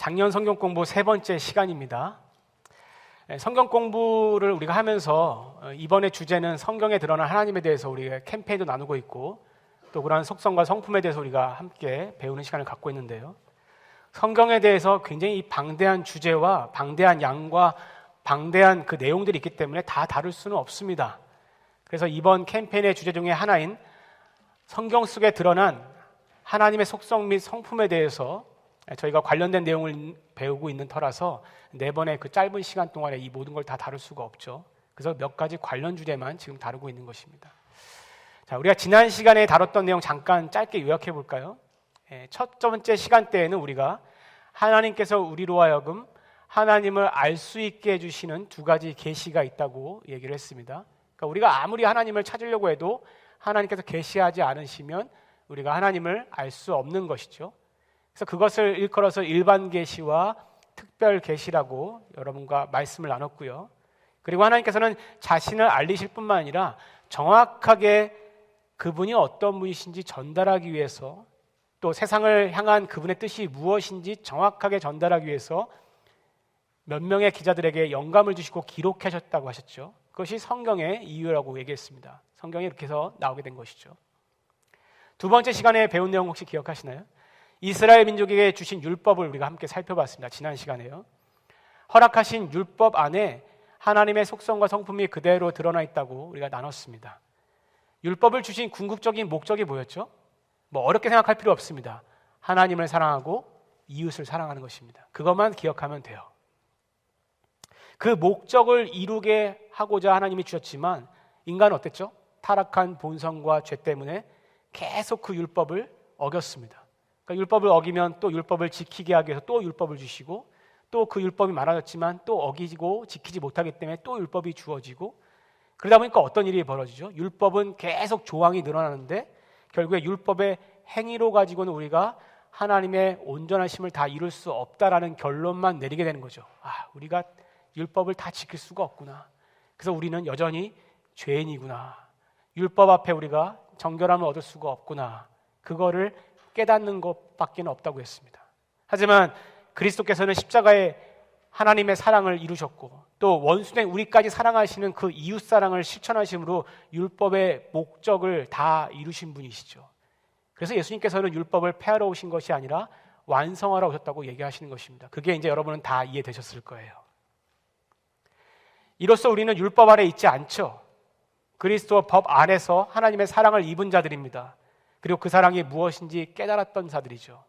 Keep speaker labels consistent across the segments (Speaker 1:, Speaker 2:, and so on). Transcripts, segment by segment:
Speaker 1: 작년 성경 공부 세 번째 시간입니다. 성경 공부를 우리가 하면서 이번에 주제는 성경에 드러난 하나님에 대해서 우리가 캠페인도 나누고 있고 또 그러한 속성과 성품에 대해서 우리가 함께 배우는 시간을 갖고 있는데요. 성경에 대해서 굉장히 방대한 주제와 방대한 양과 방대한 그 내용들이 있기 때문에 다 다룰 수는 없습니다. 그래서 이번 캠페인의 주제 중에 하나인 성경 속에 드러난 하나님의 속성 및 성품에 대해서 저희가 관련된 내용을 배우고 있는 터라서 네 번의 그 짧은 시간 동안에 이 모든 걸 다 다룰 수가 없죠. 그래서 몇 가지 관련 주제만 지금 다루고 있는 것입니다. 자, 우리가 지난 시간에 다뤘던 내용 잠깐 짧게 요약해 볼까요? 첫 번째 시간 때에는 우리가 하나님께서 우리로 하여금 하나님을 알 수 있게 해주시는 두 가지 계시가 있다고 얘기를 했습니다. 그러니까 우리가 아무리 하나님을 찾으려고 해도 하나님께서 계시하지 않으시면 우리가 하나님을 알 수 없는 것이죠. 그래서 그것을 일컬어서 일반 계시와 특별 계시라고 여러분과 말씀을 나눴고요. 그리고 하나님께서는 자신을 알리실 뿐만 아니라 정확하게 그분이 어떤 분이신지 전달하기 위해서 또 세상을 향한 그분의 뜻이 무엇인지 정확하게 전달하기 위해서 몇 명의 기자들에게 영감을 주시고 기록하셨다고 하셨죠. 그것이 성경의 이유라고 얘기했습니다. 성경에 이렇게 해서 나오게 된 것이죠. 두 번째 시간에 배운 내용 혹시 기억하시나요? 이스라엘 민족에게 주신 율법을 우리가 함께 살펴봤습니다. 지난 시간에요. 허락하신 율법 안에 하나님의 속성과 성품이 그대로 드러나 있다고 우리가 나눴습니다. 율법을 주신 궁극적인 목적이 뭐였죠? 어렵게 생각할 필요 없습니다. 하나님을 사랑하고 이웃을 사랑하는 것입니다. 그것만 기억하면 돼요. 그 목적을 이루게 하고자 하나님이 주셨지만 인간은 어땠죠? 타락한 본성과 죄 때문에 계속 그 율법을 어겼습니다. 그러니까 율법을 어기면 또 율법을 지키게 하기 위해서 또 율법을 주시고 또 그 율법이 많아졌지만 또 어기고 지키지 못하기 때문에 또 율법이 주어지고 그러다 보니까 어떤 일이 벌어지죠? 율법은 계속 조항이 늘어나는데 결국에 율법의 행위로 가지고는 우리가 하나님의 온전하심을 다 이룰 수 없다라는 결론만 내리게 되는 거죠. 우리가 율법을 다 지킬 수가 없구나. 그래서 우리는 여전히 죄인이구나. 율법 앞에 우리가 정결함을 얻을 수가 없구나. 그거를 깨닫는 것밖에 없다고 했습니다. 하지만 그리스도께서는 십자가에 하나님의 사랑을 이루셨고 또 원수된 우리까지 사랑하시는 그 이웃 사랑을 실천하심으로 율법의 목적을 다 이루신 분이시죠. 그래서 예수님께서는 율법을 폐하러 오신 것이 아니라 완성하러 오셨다고 얘기하시는 것입니다. 그게 이제 여러분은 다 이해되셨을 거예요. 이로써 우리는 율법 아래 있지 않죠. 그리스도 법 안에서 하나님의 사랑을 입은 자들입니다. 그리고 그 사랑이 무엇인지 깨달았던 자들이죠.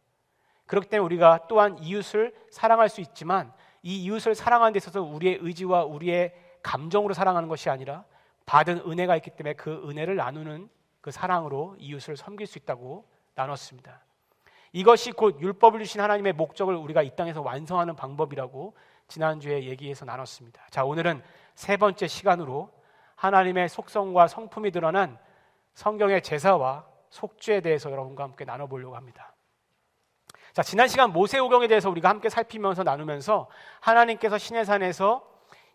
Speaker 1: 그렇기 때문에 우리가 또한 이웃을 사랑할 수 있지만 이 이웃을 사랑하는 데 있어서 우리의 의지와 우리의 감정으로 사랑하는 것이 아니라 받은 은혜가 있기 때문에 그 은혜를 나누는 그 사랑으로 이웃을 섬길 수 있다고 나눴습니다. 이것이 곧 율법을 주신 하나님의 목적을 우리가 이 땅에서 완성하는 방법이라고 지난주에 얘기해서 나눴습니다. 자, 오늘은 세 번째 시간으로 하나님의 속성과 성품이 드러난 성경의 제사와 속죄에 대해서 여러분과 함께 나눠보려고 합니다. 자, 지난 시간 모세오경에 대해서 우리가 함께 살피면서 나누면서 하나님께서 시내산에서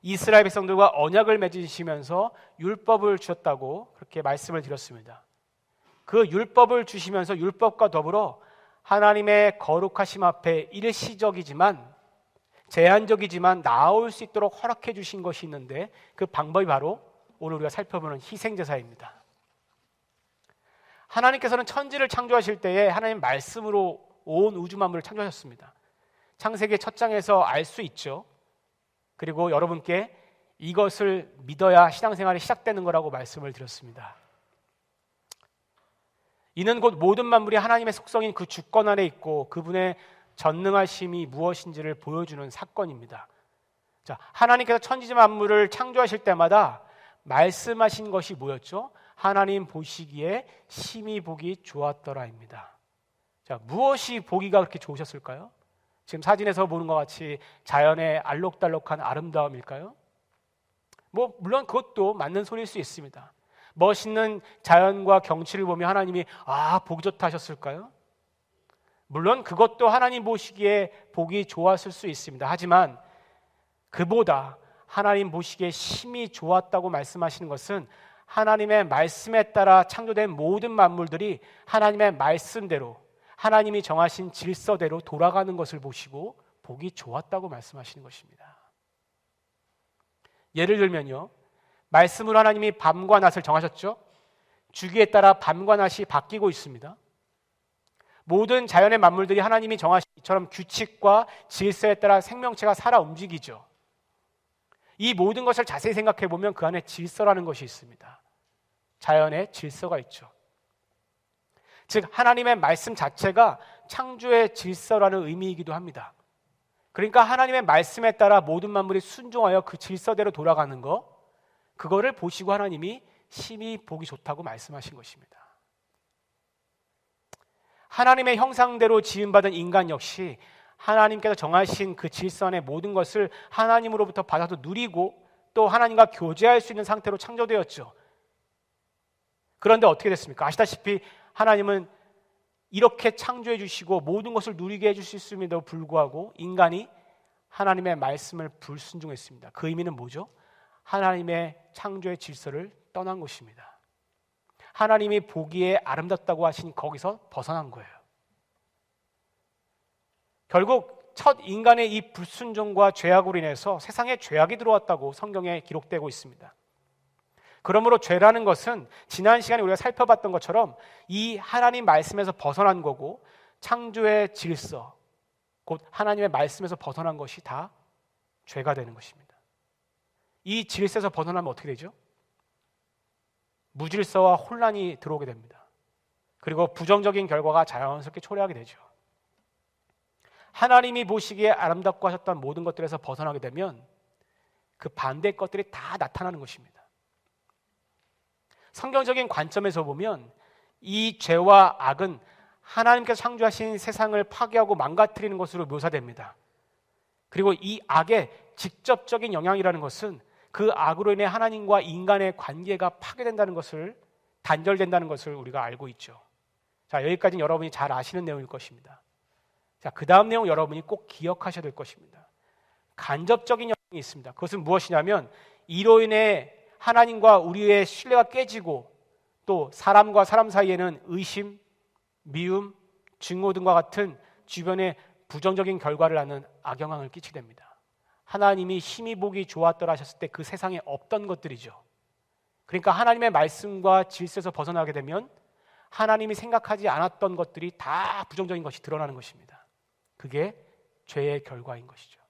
Speaker 1: 이스라엘 백성들과 언약을 맺으시면서 율법을 주셨다고 그렇게 말씀을 드렸습니다. 그 율법을 주시면서 율법과 더불어 하나님의 거룩하심 앞에 일시적이지만 제한적이지만 나올 수 있도록 허락해 주신 것이 있는데 그 방법이 바로 오늘 우리가 살펴보는 희생제사입니다. 하나님께서는 천지를 창조하실 때에 하나님 말씀으로 온 우주 만물을 창조하셨습니다. 창세기 첫 장에서 알 수 있죠. 그리고 여러분께 이것을 믿어야 신앙생활이 시작되는 거라고 말씀을 드렸습니다. 이는 곧 모든 만물이 하나님의 속성인 그 주권 안에 있고 그분의 전능하심이 무엇인지를 보여주는 사건입니다. 자, 하나님께서 천지 만물을 창조하실 때마다 말씀하신 것이 뭐였죠? 하나님 보시기에 심히 보기 좋았더라입니다. 자, 무엇이 보기가 그렇게 좋으셨을까요? 지금 사진에서 보는 것 같이 자연의 알록달록한 아름다움일까요? 물론 그것도 맞는 소리일 수 있습니다. 멋있는 자연과 경치를 보며 하나님이 보기 좋다 하셨을까요? 물론 그것도 하나님 보시기에 보기 좋았을 수 있습니다. 하지만 그보다 하나님 보시기에 심히 좋았다고 말씀하시는 것은 하나님의 말씀에 따라 창조된 모든 만물들이 하나님의 말씀대로 하나님이 정하신 질서대로 돌아가는 것을 보시고 보기 좋았다고 말씀하시는 것입니다. 예를 들면요, 말씀으로 하나님이 밤과 낮을 정하셨죠. 주기에 따라 밤과 낮이 바뀌고 있습니다. 모든 자연의 만물들이 하나님이 정하신 이처럼 규칙과 질서에 따라 생명체가 살아 움직이죠. 이 모든 것을 자세히 생각해 보면 그 안에 질서라는 것이 있습니다. 자연의 질서가 있죠. 즉 하나님의 말씀 자체가 창조의 질서라는 의미이기도 합니다. 그러니까 하나님의 말씀에 따라 모든 만물이 순종하여 그 질서대로 돌아가는 거, 그거를 보시고 하나님이 심히 보기 좋다고 말씀하신 것입니다. 하나님의 형상대로 지음받은 인간 역시 하나님께서 정하신 그 질서 안의 모든 것을 하나님으로부터 받아서 누리고 또 하나님과 교제할 수 있는 상태로 창조되었죠. 그런데 어떻게 됐습니까? 아시다시피 하나님은 이렇게 창조해 주시고 모든 것을 누리게 해 주실 수 있음에도 불구하고 인간이 하나님의 말씀을 불순종했습니다. 그 의미는 뭐죠? 하나님의 창조의 질서를 떠난 것입니다. 하나님이 보기에 아름답다고 하신 거기서 벗어난 거예요. 결국 첫 인간의 이 불순종과 죄악으로 인해서 세상에 죄악이 들어왔다고 성경에 기록되고 있습니다. 그러므로 죄라는 것은 지난 시간에 우리가 살펴봤던 것처럼 이 하나님 말씀에서 벗어난 거고 창조의 질서, 곧 하나님의 말씀에서 벗어난 것이 다 죄가 되는 것입니다. 이 질서에서 벗어나면 어떻게 되죠? 무질서와 혼란이 들어오게 됩니다. 그리고 부정적인 결과가 자연스럽게 초래하게 되죠. 하나님이 보시기에 아름답고 하셨던 모든 것들에서 벗어나게 되면 그 반대의 것들이 다 나타나는 것입니다. 성경적인 관점에서 보면 이 죄와 악은 하나님께서 창조하신 세상을 파괴하고 망가뜨리는 것으로 묘사됩니다. 그리고 이 악의 직접적인 영향이라는 것은 그 악으로 인해 하나님과 인간의 관계가 파괴된다는 것을, 단절된다는 것을 우리가 알고 있죠. 자, 여기까지는 여러분이 잘 아시는 내용일 것입니다. 자, 그 다음 내용 여러분이 꼭 기억하셔야 될 것입니다. 간접적인 영향이 있습니다. 그것은 무엇이냐면 이로 인해 하나님과 우리의 신뢰가 깨지고 또 사람과 사람 사이에는 의심, 미움, 증오 등과 같은 주변의 부정적인 결과를 낳는 악영향을 끼치게 됩니다. 하나님이 심히 보기 좋았더라 하셨을 때 그 세상에 없던 것들이죠. 그러니까 하나님의 말씀과 질서에서 벗어나게 되면 하나님이 생각하지 않았던 것들이 다 부정적인 것이 드러나는 것입니다. 그게 죄의 결과인 것이죠.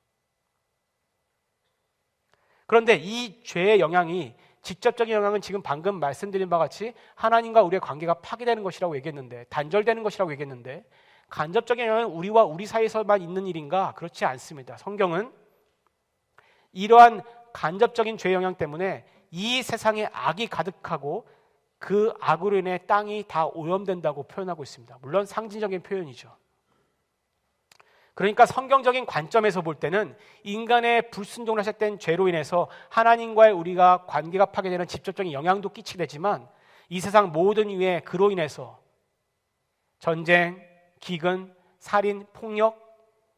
Speaker 1: 그런데 이 죄의 영향이, 직접적인 영향은 지금 방금 말씀드린 바와 같이 하나님과 우리의 관계가 파괴되는 것이라고 얘기했는데, 단절되는 것이라고 얘기했는데, 간접적인 영향은 우리와 우리 사이에서만 있는 일인가? 그렇지 않습니다. 성경은 이러한 간접적인 죄의 영향 때문에 이 세상에 악이 가득하고 그 악으로 인해 땅이 다 오염된다고 표현하고 있습니다. 물론 상징적인 표현이죠. 그러니까 성경적인 관점에서 볼 때는 인간의 불순종을 하셨던 죄로 인해서 하나님과의 우리가 관계가 파괴되는 직접적인 영향도 끼치게 되지만 이 세상 모든 위에 그로 인해서 전쟁, 기근, 살인, 폭력,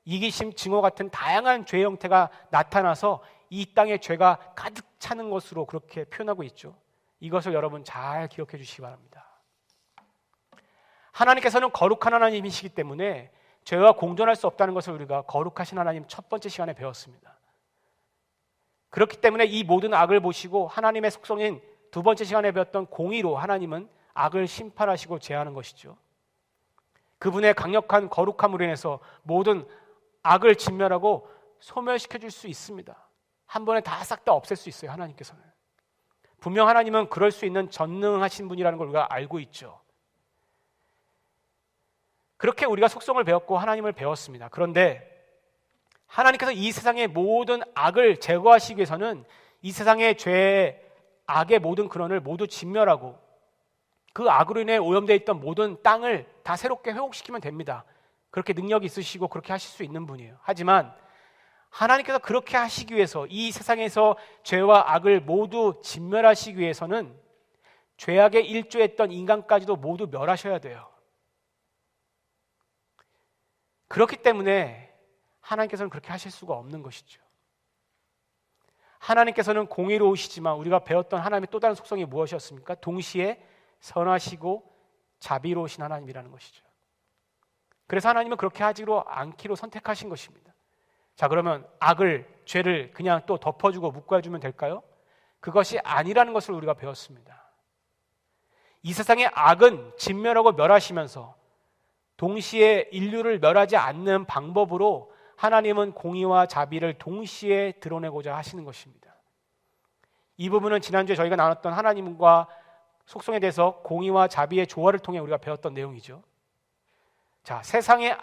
Speaker 1: 이기심, 증오 같은 다양한 죄의 형태가 나타나서 이 땅에 죄가 가득 차는 것으로 그렇게 표현하고 있죠. 이것을 여러분 잘 기억해 주시기 바랍니다. 하나님께서는 거룩한 하나님이시기 때문에 죄와 공존할 수 없다는 것을 우리가 거룩하신 하나님 첫 번째 시간에 배웠습니다. 그렇기 때문에 이 모든 악을 보시고 하나님의 속성인 두 번째 시간에 배웠던 공의로 하나님은 악을 심판하시고 제하는 것이죠. 그분의 강력한 거룩함으로 인해서 모든 악을 진멸하고 소멸시켜 줄 수 있습니다. 한 번에 다 싹 다 없앨 수 있어요. 하나님께서는. 분명 하나님은 그럴 수 있는 전능하신 분이라는 걸 우리가 알고 있죠. 그렇게 우리가 속성을 배웠고 하나님을 배웠습니다. 그런데 하나님께서 이 세상의 모든 악을 제거하시기 위해서는 이 세상의 죄, 악의 모든 근원을 모두 진멸하고 그 악으로 인해 오염되어 있던 모든 땅을 다 새롭게 회복시키면 됩니다. 그렇게 능력이 있으시고 그렇게 하실 수 있는 분이에요. 하지만 하나님께서 그렇게 하시기 위해서 이 세상에서 죄와 악을 모두 진멸하시기 위해서는 죄악에 일조했던 인간까지도 모두 멸하셔야 돼요. 그렇기 때문에 하나님께서는 그렇게 하실 수가 없는 것이죠. 하나님께서는 공의로우시지만 우리가 배웠던 하나님의 또 다른 속성이 무엇이었습니까? 동시에 선하시고 자비로우신 하나님이라는 것이죠. 그래서 하나님은 그렇게 하지로 않기로 선택하신 것입니다. 자, 그러면 죄를 그냥 또 덮어주고 묶어주면 될까요? 그것이 아니라는 것을 우리가 배웠습니다. 이 세상의 악은 진멸하고 멸하시면서 동시에 인류를 멸하지 않는 방법으로 하나님은 공의와 자비를 동시에 드러내고자 하시는 것입니다. 이 부분은 지난주에 저희가 나눴던 하나님과 속성에 대해서 공의와 자비의 조화를 통해 우리가 배웠던 내용이죠. 자, 세상의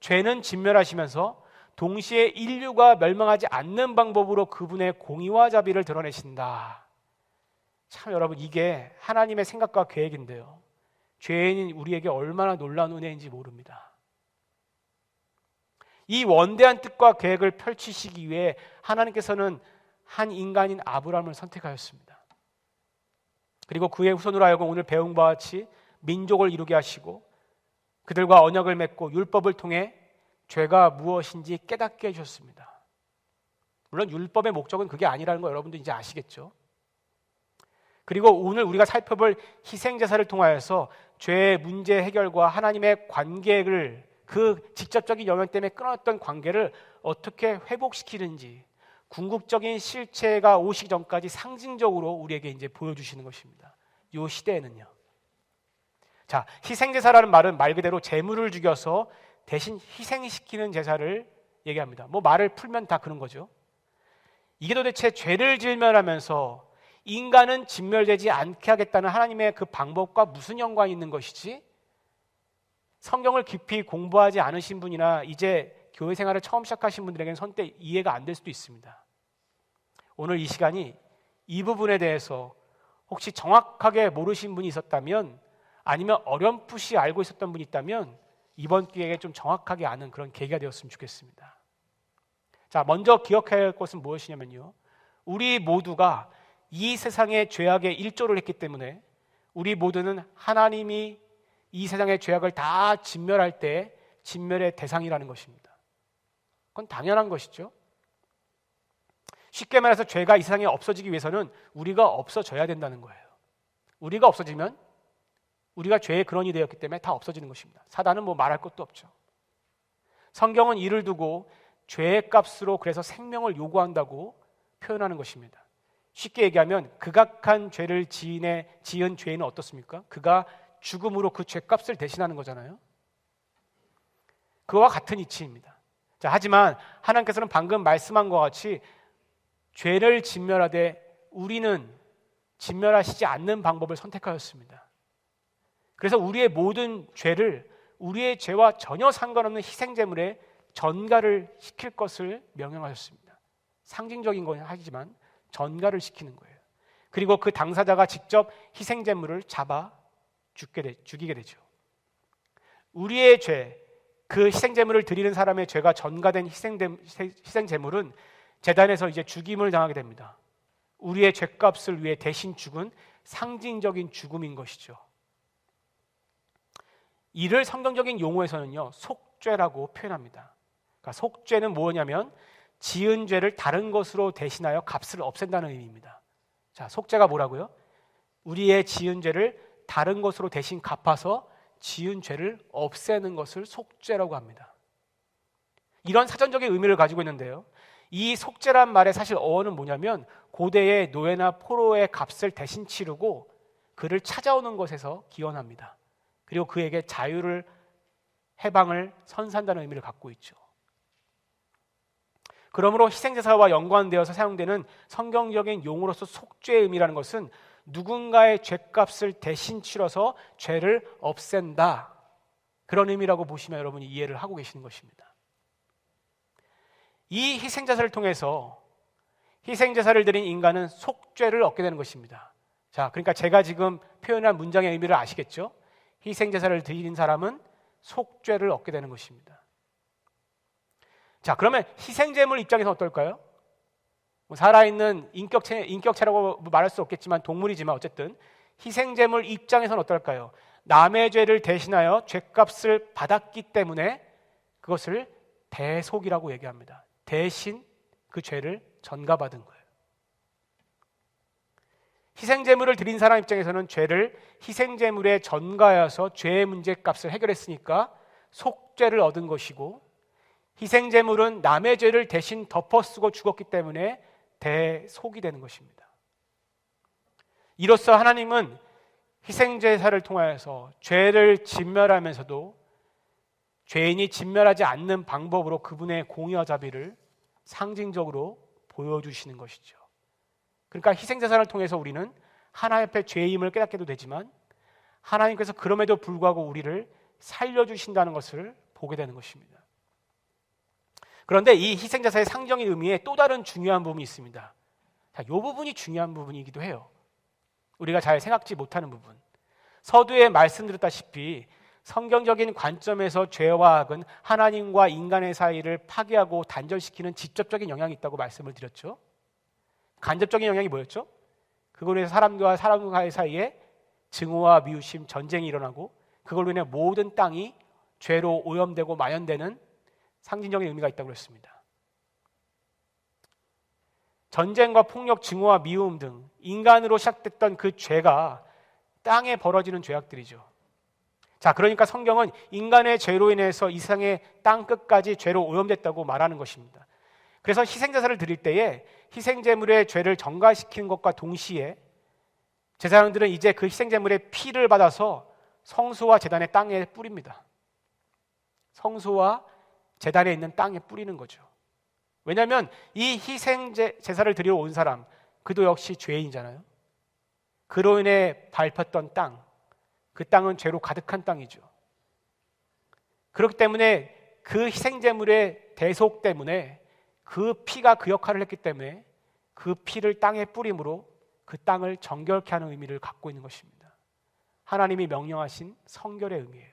Speaker 1: 죄는 진멸하시면서 동시에 인류가 멸망하지 않는 방법으로 그분의 공의와 자비를 드러내신다. 참 여러분, 이게 하나님의 생각과 계획인데요, 죄인인 우리에게 얼마나 놀라운 은혜인지 모릅니다. 이 원대한 뜻과 계획을 펼치시기 위해 하나님께서는 한 인간인 아브라함을 선택하였습니다. 그리고 그의 후손으로 하여금 오늘 배운 바와 같이 민족을 이루게 하시고 그들과 언약을 맺고 율법을 통해 죄가 무엇인지 깨닫게 해주셨습니다. 물론 율법의 목적은 그게 아니라는 거 여러분도 이제 아시겠죠? 그리고 오늘 우리가 살펴볼 희생제사를 통하여서 죄의 문제 해결과 하나님의 관계를, 그 직접적인 영향 때문에 끊었던 관계를 어떻게 회복시키는지 궁극적인 실체가 오시기 전까지 상징적으로 우리에게 이제 보여주시는 것입니다. 이 시대에는요. 자, 희생제사라는 말은 말 그대로 제물을 죽여서 대신 희생시키는 제사를 얘기합니다. 뭐 말을 풀면 다 그런 거죠. 이게 도대체 죄를 진멸하면서 인간은 진멸되지 않게 하겠다는 하나님의 그 방법과 무슨 연관이 있는 것이지? 성경을 깊이 공부하지 않으신 분이나 이제 교회 생활을 처음 시작하신 분들에게는 선뜻 이해가 안 될 수도 있습니다. 오늘 이 시간이 이 부분에 대해서 혹시 정확하게 모르신 분이 있었다면, 아니면 어렴풋이 알고 있었던 분이 있다면 이번 기회에 좀 정확하게 아는 그런 계기가 되었으면 좋겠습니다. 자, 먼저 기억해야 할 것은 무엇이냐면요, 우리 모두가 이 세상의 죄악에 일조를 했기 때문에 우리 모두는 하나님이 이 세상의 죄악을 다 진멸할 때 진멸의 대상이라는 것입니다. 그건 당연한 것이죠. 쉽게 말해서 죄가 이 세상에 없어지기 위해서는 우리가 없어져야 된다는 거예요. 우리가 없어지면 우리가 죄의 근원이 되었기 때문에 다 없어지는 것입니다. 사단은 뭐 말할 것도 없죠. 성경은 이를 두고 죄의 값으로 그래서 생명을 요구한다고 표현하는 것입니다. 쉽게 얘기하면 극악한 죄를 지은 죄인은 어떻습니까? 그가 죽음으로 그 죄값을 대신하는 거잖아요. 그와 같은 이치입니다. 자, 하지만 하나님께서는 방금 말씀한 것과 같이 죄를 진멸하되 우리는 진멸하시지 않는 방법을 선택하였습니다. 그래서 우리의 모든 죄를 우리의 죄와 전혀 상관없는 희생제물에 전가를 시킬 것을 명령하셨습니다. 상징적인 건 하지만 전가를 시키는 거예요. 그리고 그 당사자가 직접 희생제물을 잡아 죽이게 되죠. 우리의 죄, 그 희생제물을 드리는 사람의 죄가 전가된 희생제물은 제단에서 이제 죽임을 당하게 됩니다. 우리의 죄값을 위해 대신 죽은 상징적인 죽음인 것이죠. 이를 성경적인 용어에서는요, 속죄라고 표현합니다. 그러니까 속죄는 뭐냐면 지은 죄를 다른 것으로 대신하여 값을 없앤다는 의미입니다. 자, 속죄가 뭐라고요? 우리의 지은 죄를 다른 것으로 대신 갚아서 지은 죄를 없애는 것을 속죄라고 합니다. 이런 사전적인 의미를 가지고 있는데요, 이 속죄란 말의 사실 어원은 뭐냐면 고대의 노예나 포로의 값을 대신 치르고 그를 찾아오는 것에서 기원합니다. 그리고 그에게 자유를, 해방을 선사한다는 의미를 갖고 있죠. 그러므로 희생제사와 연관되어서 사용되는 성경적인 용어로서 속죄의 의미라는 것은 누군가의 죄값을 대신 치러서 죄를 없앤다, 그런 의미라고 보시면 여러분이 이해를 하고 계시는 것입니다. 이 희생제사를 통해서 희생제사를 드린 인간은 속죄를 얻게 되는 것입니다. 자, 그러니까 제가 지금 표현한 문장의 의미를 아시겠죠? 희생제사를 드린 사람은 속죄를 얻게 되는 것입니다. 자, 그러면 희생제물 입장에서 어떨까요? 살아있는 인격체라고 말할 수 없겠지만 동물이지만 어쨌든 희생제물 입장에서는 어떨까요? 남의 죄를 대신하여 죄값을 받았기 때문에 그것을 대속이라고 얘기합니다. 대신 그 죄를 전가받은 거예요. 희생제물을 드린 사람 입장에서는 죄를 희생제물에 전가하여서 죄의 문제값을 해결했으니까 속죄를 얻은 것이고, 희생제물은 남의 죄를 대신 덮어쓰고 죽었기 때문에 대속이 되는 것입니다. 이로써 하나님은 희생제사를 통하여서 죄를 진멸하면서도 죄인이 진멸하지 않는 방법으로 그분의 공의와 자비를 상징적으로 보여주시는 것이죠. 그러니까 희생제사를 통해서 우리는 하나님 앞에 죄임을 깨닫게도 되지만 하나님께서 그럼에도 불구하고 우리를 살려주신다는 것을 보게 되는 것입니다. 그런데 이 희생제사의 상징적인 의미에 또 다른 중요한 부분이 있습니다. 자, 이 부분이 중요한 부분이기도 해요. 우리가 잘 생각지 못하는 부분. 서두에 말씀드렸다시피 성경적인 관점에서 죄와 악은 하나님과 인간의 사이를 파괴하고 단절시키는 직접적인 영향이 있다고 말씀을 드렸죠. 간접적인 영향이 뭐였죠? 그걸로 인해서 사람과 사람과의 사이에 증오와 미우심, 전쟁이 일어나고 그걸로 인해 모든 땅이 죄로 오염되고 만연되는 상징적인 의미가 있다고 했습니다. 전쟁과 폭력, 증오와 미움 등 인간으로 시작됐던 그 죄가 땅에 벌어지는 죄악들이죠. 자, 그러니까 성경은 인간의 죄로 인해서 이 세상의 땅 끝까지 죄로 오염됐다고 말하는 것입니다. 그래서 희생제사를 드릴 때에 희생제물의 죄를 전가시키는 것과 동시에 제사장들은 이제 그 희생제물의 피를 받아서 성소와 제단의 땅에 뿌립니다. 성소와 제단에 있는 땅에 뿌리는 거죠. 왜냐하면 이 희생제사를 드리러 온 사람, 그도 역시 죄인이잖아요. 그로 인해 밟혔던 땅, 그 땅은 죄로 가득한 땅이죠. 그렇기 때문에 그 희생제물의 대속 때문에 그 피가 그 역할을 했기 때문에 그 피를 땅에 뿌림으로 그 땅을 정결케 하는 의미를 갖고 있는 것입니다. 하나님이 명령하신 성결의 의미예요.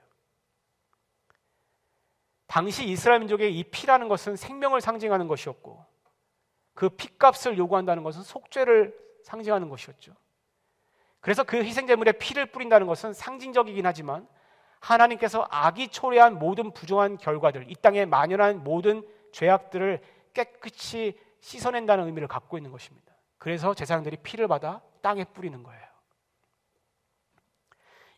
Speaker 1: 당시 이스라엘 민족의 이 피라는 것은 생명을 상징하는 것이었고 그 피값을 요구한다는 것은 속죄를 상징하는 것이었죠. 그래서 그 희생제물에 피를 뿌린다는 것은 상징적이긴 하지만 하나님께서 악이 초래한 모든 부정한 결과들, 이 땅에 만연한 모든 죄악들을 깨끗이 씻어낸다는 의미를 갖고 있는 것입니다. 그래서 제사장들이 피를 받아 땅에 뿌리는 거예요.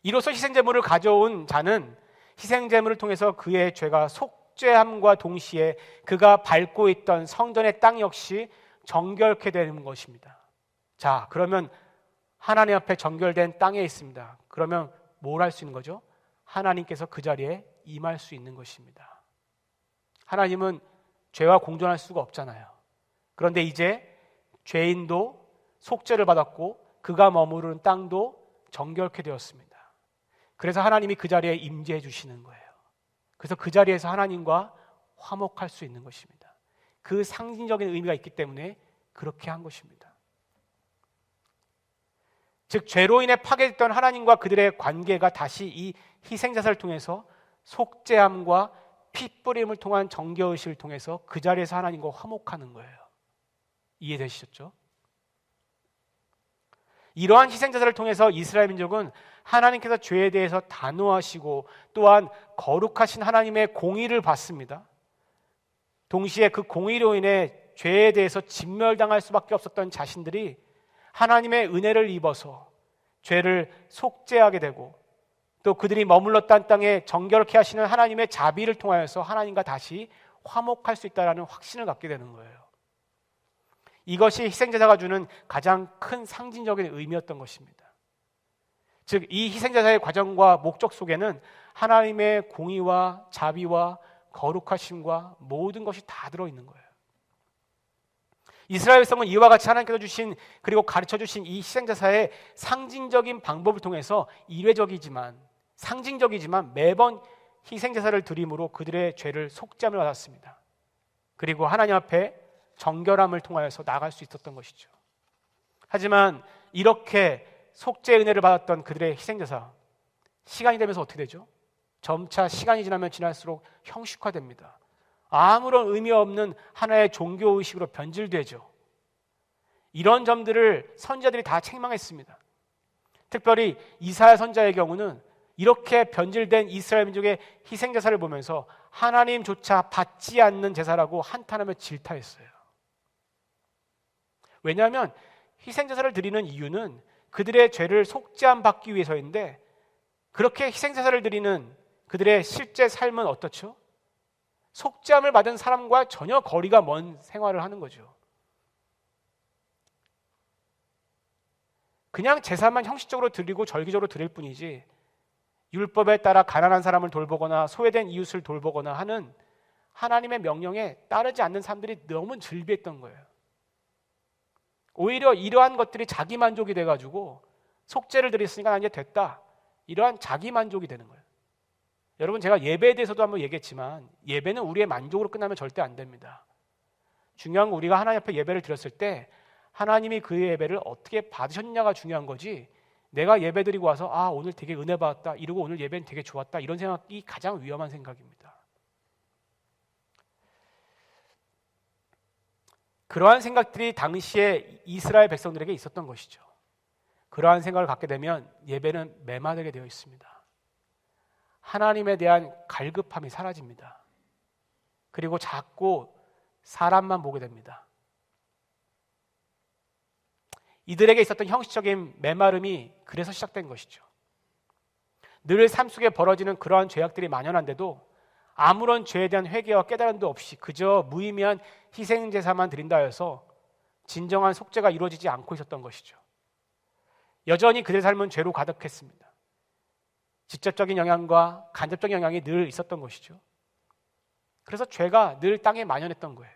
Speaker 1: 이로써 희생제물을 가져온 자는 희생제물을 통해서 그의 죄가 속죄함과 동시에 그가 밟고 있던 성전의 땅 역시 정결케 되는 것입니다. 자, 그러면 하나님 앞에 정결된 땅에 있습니다. 그러면 뭘 할 수 있는 거죠? 하나님께서 그 자리에 임할 수 있는 것입니다. 하나님은 죄와 공존할 수가 없잖아요. 그런데 이제 죄인도 속죄를 받았고 그가 머무르는 땅도 정결케 되었습니다. 그래서 하나님이 그 자리에 임재해 주시는 거예요. 그래서 그 자리에서 하나님과 화목할 수 있는 것입니다. 그 상징적인 의미가 있기 때문에 그렇게 한 것입니다. 즉 죄로 인해 파괴됐던 하나님과 그들의 관계가 다시 이 희생자사를 통해서 속죄함과 핏뿌림을 통한 정결의식을 통해서 그 자리에서 하나님과 화목하는 거예요. 이해되시죠? 이러한 희생자사를 통해서 이스라엘 민족은 하나님께서 죄에 대해서 단호하시고 또한 거룩하신 하나님의 공의를 받습니다. 동시에 그 공의로 인해 죄에 대해서 진멸당할 수밖에 없었던 자신들이 하나님의 은혜를 입어서 죄를 속죄하게 되고 또 그들이 머물렀던 땅에 정결케 하시는 하나님의 자비를 통하여서 하나님과 다시 화목할 수 있다는 확신을 갖게 되는 거예요. 이것이 희생제사가 주는 가장 큰 상징적인 의미였던 것입니다. 즉, 이 희생제사의 과정과 목적 속에는 하나님의 공의와 자비와 거룩하심과 모든 것이 다 들어있는 거예요. 이스라엘 백성은 이와 같이 하나님께서 주신 그리고 가르쳐 주신 이 희생제사의 상징적인 방법을 통해서 이례적이지만 상징적이지만 매번 희생제사를 드림으로 그들의 죄를 속죄함을 받았습니다. 그리고 하나님 앞에 정결함을 통하여서 나갈 수 있었던 것이죠. 하지만 이렇게 속죄의 은혜를 받았던 그들의 희생제사, 시간이 되면서 어떻게 되죠? 점차 시간이 지나면 지날수록 형식화됩니다. 아무런 의미 없는 하나의 종교의식으로 변질되죠. 이런 점들을 선지자들이 다 책망했습니다. 특별히 이사야 선지자의 경우는 이렇게 변질된 이스라엘 민족의 희생제사를 보면서 하나님조차 받지 않는 제사라고 한탄하며 질타했어요. 왜냐하면 희생제사를 드리는 이유는 그들의 죄를 속죄함 받기 위해서인데 그렇게 희생제사를 드리는 그들의 실제 삶은 어떻죠? 속죄함을 받은 사람과 전혀 거리가 먼 생활을 하는 거죠. 그냥 제사만 형식적으로 드리고 절기적으로 드릴 뿐이지 율법에 따라 가난한 사람을 돌보거나 소외된 이웃을 돌보거나 하는 하나님의 명령에 따르지 않는 사람들이 너무 즐비했던 거예요. 오히려 이러한 것들이 자기 만족이 돼가지고 속죄를 드렸으니까 난 이제 됐다, 이러한 자기 만족이 되는 거예요. 여러분, 제가 예배에 대해서도 한번 얘기했지만 예배는 우리의 만족으로 끝나면 절대 안 됩니다. 중요한 건 우리가 하나님 앞에 예배를 드렸을 때 하나님이 그 예배를 어떻게 받으셨냐가 중요한 거지, 내가 예배 드리고 와서 오늘 되게 은혜 받았다 이러고 오늘 예배는 되게 좋았다, 이런 생각이 가장 위험한 생각입니다. 그러한 생각들이 당시에 이스라엘 백성들에게 있었던 것이죠. 그러한 생각을 갖게 되면 예배는 메마르게 되어 있습니다. 하나님에 대한 갈급함이 사라집니다. 그리고 자꾸 사람만 보게 됩니다. 이들에게 있었던 형식적인 메마름이 그래서 시작된 것이죠. 늘 삶 속에 벌어지는 그러한 죄악들이 만연한데도 아무런 죄에 대한 회개와 깨달음도 없이 그저 무의미한 희생제사만 드린다 해서 진정한 속죄가 이루어지지 않고 있었던 것이죠. 여전히 그들의 삶은 죄로 가득했습니다. 직접적인 영향과 간접적인 영향이 늘 있었던 것이죠. 그래서 죄가 늘 땅에 만연했던 거예요.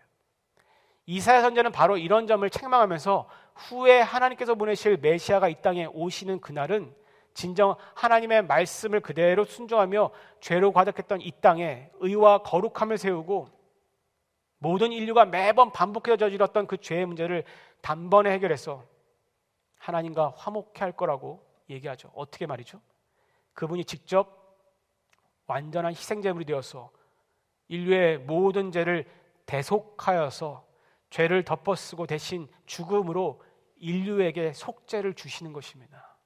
Speaker 1: 이사야 선지자는 바로 이런 점을 책망하면서 후에 하나님께서 보내실 메시아가 이 땅에 오시는 그날은 진정 하나님의 말씀을 그대로 순종하며 죄로 가득했던 이 땅에 의와 거룩함을 세우고 모든 인류가 매번 반복해서 저질렀던 그 죄의 문제를 단번에 해결해서 하나님과 화목해 할 거라고 얘기하죠. 어떻게 말이죠? 그분이 직접 완전한 희생제물이 되어서 인류의 모든 죄를 대속하여서 죄를 덮어쓰고 대신 죽음으로 인류에게 속죄를 주시는 것입니다.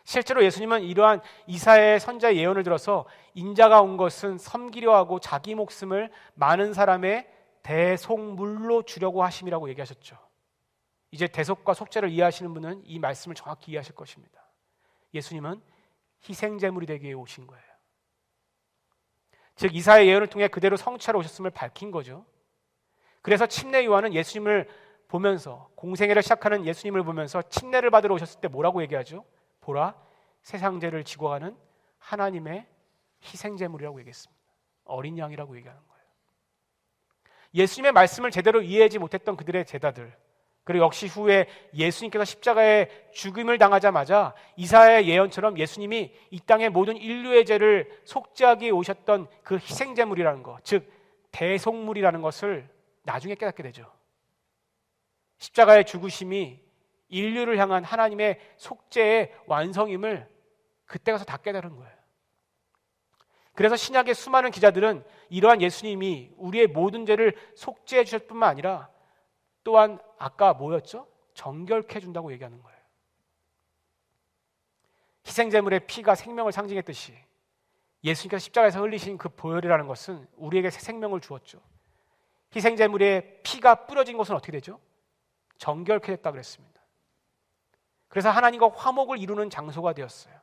Speaker 1: 실제로 예수님은 이러한 이사야의 선지자의 예언을 들어서 인자가 온 것은 섬기려 하고 자기 목숨을 많은 사람의 대속물로 주려고 하심이라고 얘기하셨죠. 이제 대속과 속죄를 이해하시는 분은 이 말씀을 정확히 이해하실 것입니다. 예수님은 희생제물이 되기 위해 오신 거예요. 즉 이사야의 예언을 통해 그대로 성취하러 오셨음을 밝힌 거죠. 그래서 침례 요한은 예수님을 보면서, 공생애를 시작하는 예수님을 보면서 침례를 받으러 오셨을 때 뭐라고 얘기하죠? 보라, 세상 죄를 지고 가는 하나님의 희생제물이라고 얘기했습니다. 어린 양이라고 얘기하는 거예요. 예수님의 말씀을 제대로 이해하지 못했던 그들의 제자들, 그리고 역시 후에 예수님께서 십자가에 죽임을 당하자마자 이사야의 예언처럼 예수님이 이 땅의 모든 인류의 죄를 속죄하기 위해 오셨던 그 희생제물이라는 것, 즉 대속물이라는 것을 나중에 깨닫게 되죠. 십자가의 죽으심이 인류를 향한 하나님의 속죄의 완성임을 그때 가서 다 깨달은 거예요. 그래서 신약의 수많은 기자들은 이러한 예수님이 우리의 모든 죄를 속죄해 주셨을 뿐만 아니라 또한 아까 뭐였죠? 정결케 해준다고 얘기하는 거예요. 희생제물의 피가 생명을 상징했듯이 예수님께서 십자가에서 흘리신 그 보혈이라는 것은 우리에게 새 생명을 주었죠. 희생제물의 피가 뿌려진 것은 어떻게 되죠? 정결케 됐다고 그랬습니다. 그래서 하나님과 화목을 이루는 장소가 되었어요.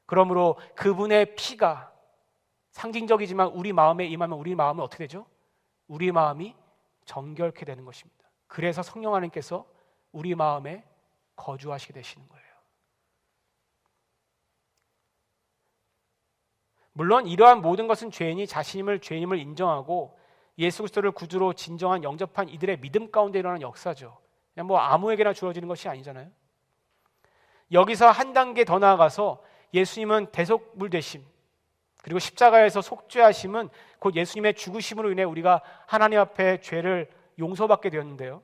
Speaker 1: 그러므로 그분의 피가 상징적이지만 우리 마음에 임하면 우리 마음은 어떻게 되죠? 우리 마음이 정결케 되는 것입니다. 그래서 성령 하나님께서 우리 마음에 거주하시게 되시는 거예요. 물론 이러한 모든 것은 죄인이 죄인임을 인정하고 예수 그리스도를 구주로 진정한 영접한 이들의 믿음 가운데 일어나는 역사죠. 그냥 아무에게나 주어지는 것이 아니잖아요. 여기서 한 단계 더 나아가서 예수님은 대속물 되심, 그리고 십자가에서 속죄하심은 곧 예수님의 죽으심으로 인해 우리가 하나님 앞에 죄를 용서받게 되었는데요.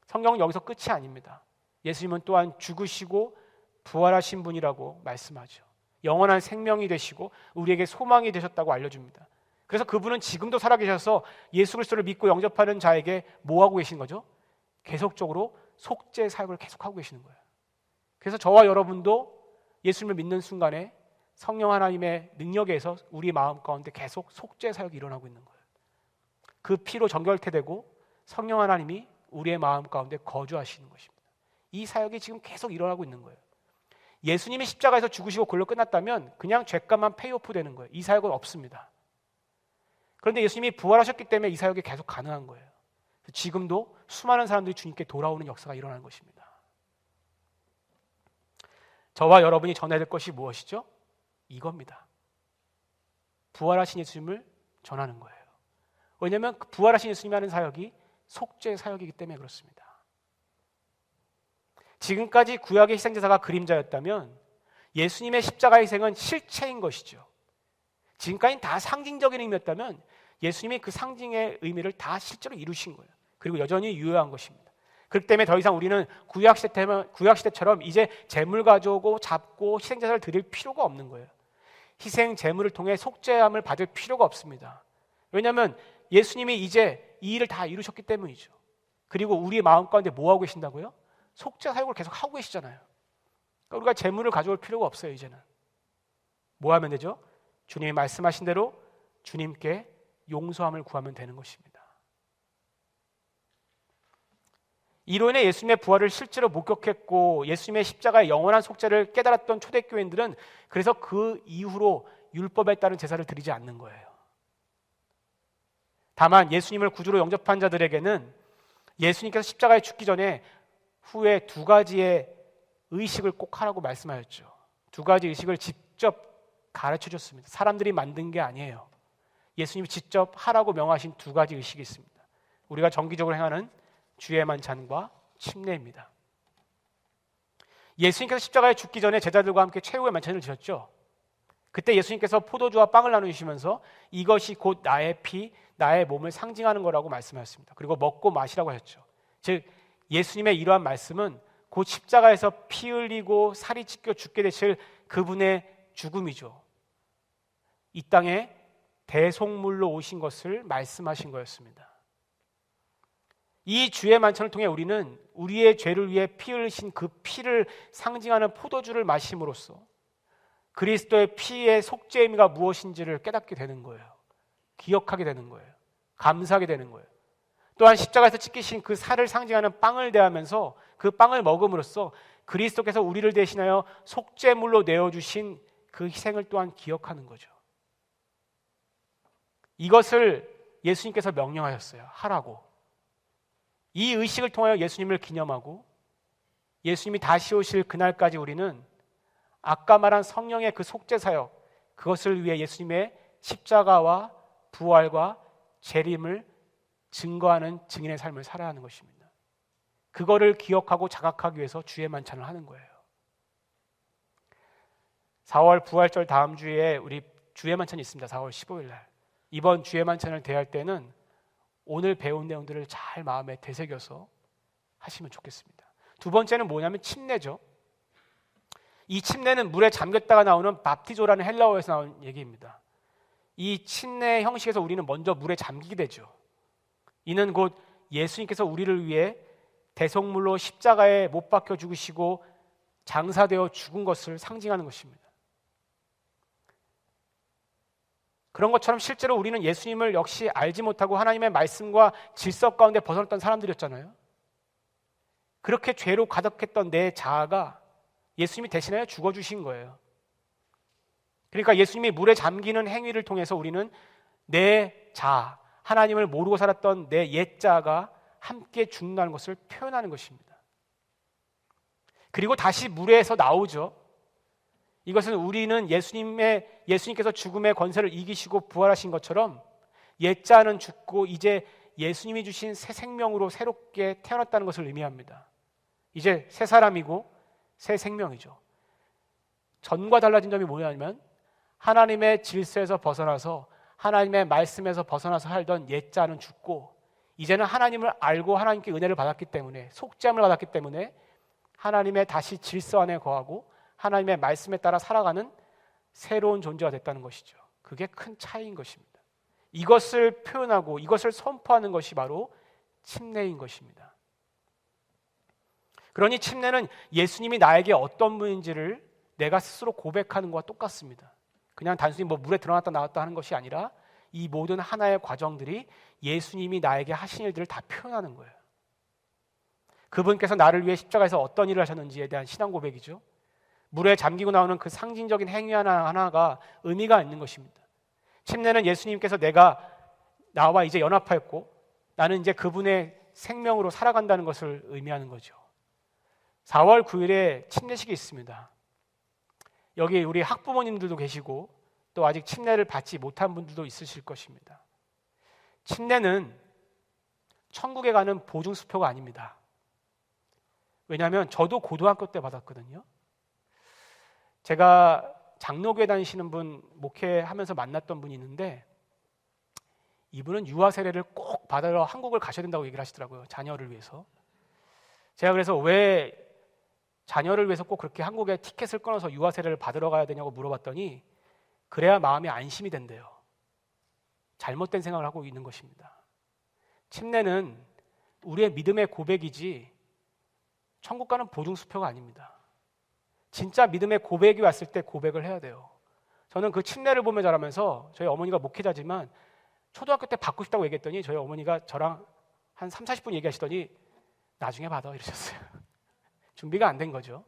Speaker 1: 성경은 여기서 끝이 아닙니다. 예수님은 또한 죽으시고 부활하신 분이라고 말씀하죠. 영원한 생명이 되시고 우리에게 소망이 되셨다고 알려줍니다. 그래서 그분은 지금도 살아계셔서 예수 그리스도를 믿고 영접하는 자에게 뭐 하고 계신 거죠? 계속적으로 속죄 사역을 계속하고 계시는 거예요. 그래서 저와 여러분도 예수님을 믿는 순간에 성령 하나님의 능력에서 우리 마음 가운데 계속 속죄 사역이 일어나고 있는 거예요. 그 피로 정결케 되고 성령 하나님이 우리의 마음 가운데 거주하시는 것입니다. 이 사역이 지금 계속 일어나고 있는 거예요. 예수님이 십자가에서 죽으시고 그걸로 끝났다면 그냥 죄값만 페이오프 되는 거예요. 이 사역은 없습니다. 그런데 예수님이 부활하셨기 때문에 이 사역이 계속 가능한 거예요. 지금도 수많은 사람들이 주님께 돌아오는 역사가 일어나는 것입니다. 저와 여러분이 전해야 될 것이 무엇이죠? 이겁니다. 부활하신 예수님을 전하는 거예요. 왜냐하면 그 부활하신 예수님이 하는 사역이 속죄의 사역이기 때문에 그렇습니다. 지금까지 구약의 희생제사가 그림자였다면 예수님의 십자가 희생은 실체인 것이죠. 지금까지는 다 상징적인 의미였다면 예수님이 그 상징의 의미를 다 실제로 이루신 거예요. 그리고 여전히 유효한 것입니다. 그렇기 때문에 더 이상 우리는 구약시대처럼 이제 제물 가져오고 잡고 희생제사를 드릴 필요가 없는 거예요. 희생 제물을 통해 속죄함을 받을 필요가 없습니다. 왜냐하면 예수님이 이제 이 일을 다 이루셨기 때문이죠. 그리고 우리의 마음 가운데 뭐 하고 계신다고요? 속죄 사역을 계속 하고 계시잖아요. 그러니까 우리가 제물을 가져올 필요가 없어요. 이제는 뭐 하면 되죠? 주님이 말씀하신 대로 주님께 용서함을 구하면 되는 것입니다. 이로 인해 예수님의 부활을 실제로 목격했고 예수님의 십자가의 영원한 속죄를 깨달았던 초대교인들은 그래서 그 이후로 율법에 따른 제사를 드리지 않는 거예요. 다만 예수님을 구주로 영접한 자들에게는 예수님께서 십자가에 죽기 전에 후에 두 가지의 의식을 꼭 하라고 말씀하셨죠. 두 가지 의식을 직접 가르쳐 줬습니다. 사람들이 만든 게 아니에요. 예수님이 직접 하라고 명하신 두 가지 의식이 있습니다. 우리가 정기적으로 행하는 주의 만찬과 침례입니다. 예수님께서 십자가에 죽기 전에 제자들과 함께 최후의 만찬을 드셨죠. 그때 예수님께서 포도주와 빵을 나누시면서 이것이 곧 나의 피, 나의 몸을 상징하는 거라고 말씀하셨습니다. 그리고 먹고 마시라고 하셨죠. 즉 예수님의 이러한 말씀은 곧 십자가에서 피 흘리고 살이 찢겨 죽게 되실 그분의 죽음이죠. 이 땅에 대속물로 오신 것을 말씀하신 거였습니다. 이 주의 만찬을 통해 우리는 우리의 죄를 위해 피 흘리신 그 피를 상징하는 포도주를 마심으로써 그리스도의 피의 속죄의 의미가 무엇인지를 깨닫게 되는 거예요. 기억하게 되는 거예요. 감사하게 되는 거예요. 또한 십자가에서 찢기신 그 살을 상징하는 빵을 대하면서 그 빵을 먹음으로써 그리스도께서 우리를 대신하여 속죄물로 내어주신 그 희생을 또한 기억하는 거죠. 이것을 예수님께서 명령하셨어요. 하라고. 이 의식을 통하여 예수님을 기념하고 예수님이 다시 오실 그날까지 우리는 아까 말한 성령의 그 속죄 사역, 그것을 위해 예수님의 십자가와 부활과 재림을 증거하는 증인의 삶을 살아야 하는 것입니다. 그거를 기억하고 자각하기 위해서 주의 만찬을 하는 거예요. 4월 부활절 다음 주에 우리 주의 만찬이 있습니다. 4월 15일 날. 이번 주의 만찬을 대할 때는 오늘 배운 내용들을 잘 마음에 되새겨서 하시면 좋겠습니다. 두 번째는 뭐냐면 침례죠. 이 침례는 물에 잠겼다가 나오는 밥티조라는 헬라어에서 나온 얘기입니다. 이 침례 형식에서 우리는 먼저 물에 잠기게 되죠. 이는 곧 예수님께서 우리를 위해 대속물로 십자가에 못 박혀 죽으시고 장사되어 죽은 것을 상징하는 것입니다. 그런 것처럼 실제로 우리는 예수님을 역시 알지 못하고 하나님의 말씀과 질서 가운데 벗어났던 사람들이었잖아요. 그렇게 죄로 가득했던 내 자아가 예수님이 대신하여 죽어주신 거예요. 그러니까 예수님이 물에 잠기는 행위를 통해서 우리는 내 자아, 하나님을 모르고 살았던 내 옛자아가 함께 죽는다는 것을 표현하는 것입니다. 그리고 다시 물에서 나오죠. 이것은 우리는 예수님께서 죽음의 권세를 이기시고 부활하신 것처럼 옛자는 죽고 이제 예수님이 주신 새 생명으로 새롭게 태어났다는 것을 의미합니다. 이제 새 사람이고 새 생명이죠. 전과 달라진 점이 뭐냐면 하나님의 질서에서 벗어나서 하나님의 말씀에서 벗어나서 살던 옛자는 죽고 이제는 하나님을 알고 하나님께 은혜를 받았기 때문에 속죄함을 받았기 때문에 하나님의 다시 질서 안에 거하고 하나님의 말씀에 따라 살아가는 새로운 존재가 됐다는 것이죠. 그게 큰 차이인 것입니다. 이것을 표현하고 이것을 선포하는 것이 바로 침례인 것입니다. 그러니 침례는 예수님이 나에게 어떤 분인지를 내가 스스로 고백하는 것과 똑같습니다. 그냥 단순히 물에 들어갔다 나왔다 하는 것이 아니라 이 모든 하나의 과정들이 예수님이 나에게 하신 일들을 다 표현하는 거예요. 그분께서 나를 위해 십자가에서 어떤 일을 하셨는지에 대한 신앙 고백이죠. 물에 잠기고 나오는 그 상징적인 행위 하나하나가 의미가 있는 것입니다. 침례는 예수님께서 내가 나와 이제 연합하였고 나는 이제 그분의 생명으로 살아간다는 것을 의미하는 거죠. 4월 9일에 침례식이 있습니다. 여기 우리 학부모님들도 계시고 또 아직 침례를 받지 못한 분들도 있으실 것입니다. 침례는 천국에 가는 보증수표가 아닙니다. 왜냐하면 저도 고등학교 때 받았거든요. 제가 장로교회 다니시는 분 목회하면서 만났던 분이 있는데 이분은 유아 세례를 꼭 받으러 한국을 가셔야 된다고 얘기를 하시더라고요. 자녀를 위해서. 제가 그래서 왜 자녀를 위해서 꼭 그렇게 한국에 티켓을 끊어서 유아 세례를 받으러 가야 되냐고 물어봤더니 그래야 마음이 안심이 된대요. 잘못된 생각을 하고 있는 것입니다. 침례는 우리의 믿음의 고백이지 천국 가는 보증수표가 아닙니다. 진짜 믿음의 고백이 왔을 때 고백을 해야 돼요. 저는 그 침례를 보며 자라면서 저희 어머니가 목회자지만 초등학교 때 받고 싶다고 얘기했더니 저희 어머니가 저랑 한 3, 40분 얘기하시더니 나중에 받아 이러셨어요. 준비가 안 된 거죠.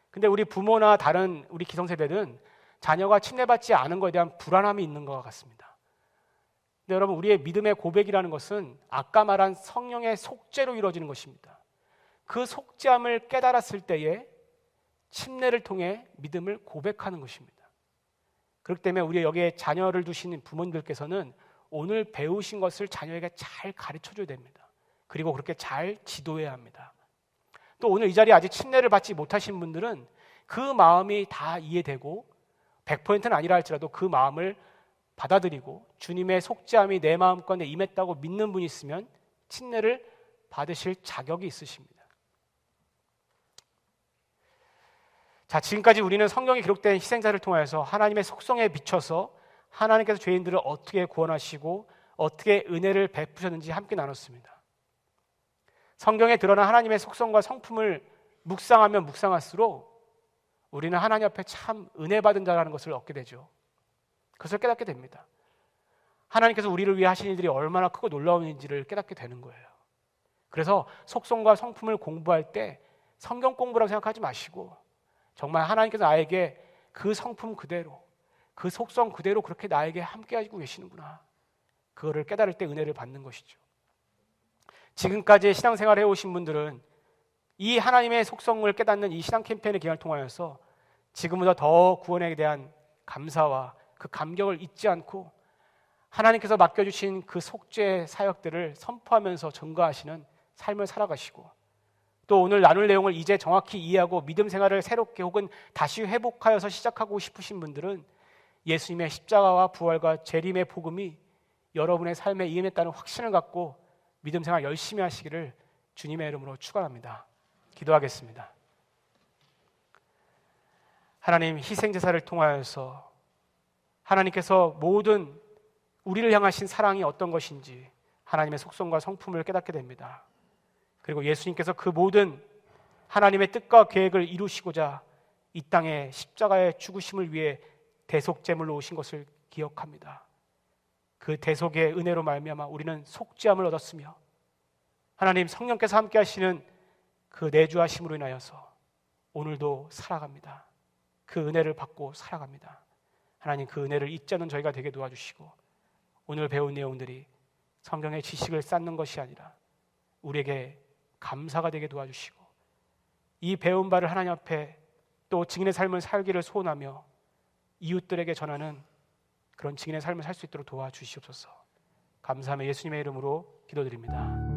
Speaker 1: 근데 우리 부모나 다른 우리 기성세대는 자녀가 침례받지 않은 것에 대한 불안함이 있는 것 같습니다. 근데 여러분, 우리의 믿음의 고백이라는 것은 아까 말한 성령의 속죄로 이루어지는 것입니다. 그 속죄함을 깨달았을 때에 침례를 통해 믿음을 고백하는 것입니다. 그렇기 때문에 우리 여기에 자녀를 두신 부모님들께서는 오늘 배우신 것을 자녀에게 잘 가르쳐줘야 됩니다. 그리고 그렇게 잘 지도해야 합니다. 또 오늘 이 자리에 아직 침례를 받지 못하신 분들은 그 마음이 다 이해되고 100%는 아니라 할지라도 그 마음을 받아들이고 주님의 속죄함이 내 마음권에 임했다고 믿는 분이 있으면 침례를 받으실 자격이 있으십니다. 자, 지금까지 우리는 성경에 기록된 희생자를 통하여서 하나님의 속성에 비춰서 하나님께서 죄인들을 어떻게 구원하시고 어떻게 은혜를 베푸셨는지 함께 나눴습니다. 성경에 드러난 하나님의 속성과 성품을 묵상하면 묵상할수록 우리는 하나님 앞에 참 은혜 받은 자라는 것을 얻게 되죠. 그것을 깨닫게 됩니다. 하나님께서 우리를 위해 하신 일들이 얼마나 크고 놀라운 일인지를 깨닫게 되는 거예요. 그래서 속성과 성품을 공부할 때 성경 공부라고 생각하지 마시고 정말 하나님께서 나에게 그 성품 그대로, 그 속성 그대로 그렇게 나에게 함께 하시고 계시는구나. 그거를 깨달을 때 은혜를 받는 것이죠. 지금까지 신앙생활을 해오신 분들은 이 하나님의 속성을 깨닫는 이 신앙 캠페인의 기간을 통하여서 지금보다 더 구원에 대한 감사와 그 감격을 잊지 않고 하나님께서 맡겨주신 그 속죄 사역들을 선포하면서 전가하시는 삶을 살아가시고 또 오늘 나눌 내용을 이제 정확히 이해하고 믿음 생활을 새롭게 혹은 다시 회복하여서 시작하고 싶으신 분들은 예수님의 십자가와 부활과 재림의 복음이 여러분의 삶에 임했다는 확신을 갖고 믿음 생활 열심히 하시기를 주님의 이름으로 축원합니다. 기도하겠습니다. 하나님, 희생제사를 통하여서 하나님께서 모든 우리를 향하신 사랑이 어떤 것인지 하나님의 속성과 성품을 깨닫게 됩니다. 그리고 예수님께서 그 모든 하나님의 뜻과 계획을 이루시고자 이 땅에 십자가의 죽으심을 위해 대속제물로 오신 것을 기억합니다. 그 대속의 은혜로 말미암아 우리는 속죄함을 얻었으며 하나님 성령께서 함께 하시는 그 내주하심으로 인하여서 오늘도 살아갑니다. 그 은혜를 받고 살아갑니다. 하나님, 그 은혜를 잊지 않는 저희가 되게 도와주시고 오늘 배운 내용들이 성경의 지식을 쌓는 것이 아니라 우리에게 감사가 되게 도와주시고 이 배운 바를 하나님 앞에 또 증인의 삶을 살기를 소원하며 이웃들에게 전하는 그런 증인의 삶을 살 수 있도록 도와주시옵소서. 감사하며 예수님의 이름으로 기도드립니다.